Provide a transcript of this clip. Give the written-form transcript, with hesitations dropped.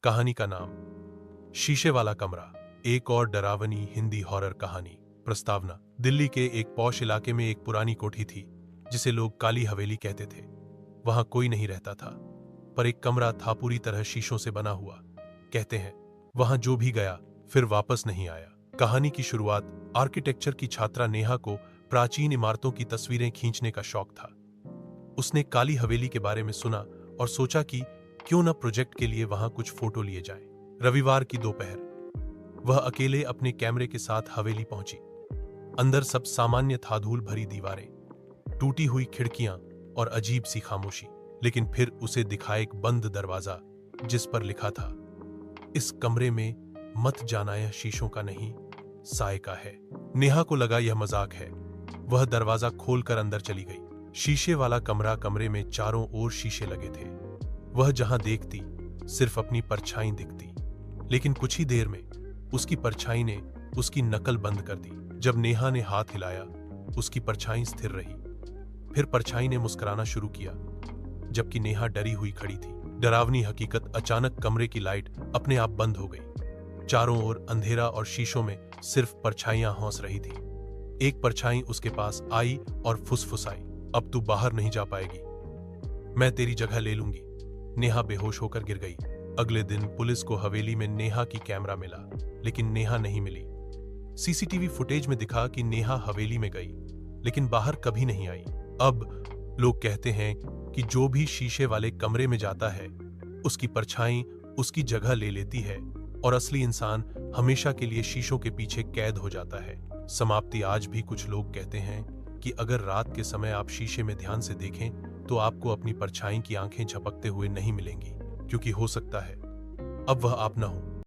कहानी का नाम शीशे वाला कमरा। एक और डरावनी हिंदी हॉरर कहानी। प्रस्तावना। दिल्ली के एक पॉश इलाके में एक पुरानी कोठी थी जिसे लोग काली हवेली कहते थे। वहां कोई नहीं रहता था, पर एक कमरा था पूरी तरह शीशों से बना हुआ। कहते हैं वहां जो भी गया फिर वापस नहीं आया। कहानी की शुरुआत आर्किटेक्चर की छात्रा नेहा को प्राचीन इमारतों की तस्वीरें खींचने का शौक था। उसने काली हवेली के बारे में सुना और सोचा कि क्यों न प्रोजेक्ट के लिए वहां कुछ फोटो लिए जाएं। रविवार की दोपहर वह अकेले अपने कैमरे के साथ हवेली पहुंची। अंदर सब सामान्य था, धूल भरी दीवारें, टूटी हुई खिड़कियां और अजीब सी खामोशी। लेकिन फिर उसे दिखा एक बंद दरवाजा जिस पर लिखा था, इस कमरे में मत जाना, यह शीशों का नहीं साए का है। नेहा को लगा यह मजाक है। वह दरवाजा खोलकर अंदर चली गई। शीशे वाला कमरे में चारों ओर शीशे लगे थे। वह जहां देखती सिर्फ अपनी परछाई दिखती। लेकिन कुछ ही देर में उसकी परछाई ने उसकी नकल बंद कर दी। जब नेहा ने हाथ हिलाया उसकी परछाई स्थिर रही। फिर परछाई ने मुस्कुराना शुरू किया, जबकि नेहा डरी हुई खड़ी थी। डरावनी हकीकत, अचानक कमरे की लाइट अपने आप बंद हो गई। चारों ओर अंधेरा और शीशों में सिर्फ परछाइयां हौंस रही थी। एक परछाई उसके पास आई और फुसफुसाई, अब तू बाहर नहीं जा पाएगी, मैं तेरी जगह ले लूंगी। नेहा बेहोश होकर गिर गई। अगले दिन पुलिस को हवेली में नेहा की कैमरा मिला, लेकिन नेहा नहीं मिली। सीसीटीवी फुटेज में दिखा कि नेहा हवेली में गई, लेकिन बाहर कभी नहीं आई। अब लोग कहते हैं कि जो भी शीशे वाले कमरे में जाता है उसकी परछाई उसकी जगह ले लेती है और असली इंसान हमेशा के लिए शीशों के पीछे कैद हो जाता है। समाप्ति। आज भी कुछ लोग कहते हैं कि अगर रात के समय आप शीशे में ध्यान से देखें तो आपको अपनी परछाई की आंखें झपकते हुए नहीं मिलेंगी, क्योंकि हो सकता है अब वह आप न हो।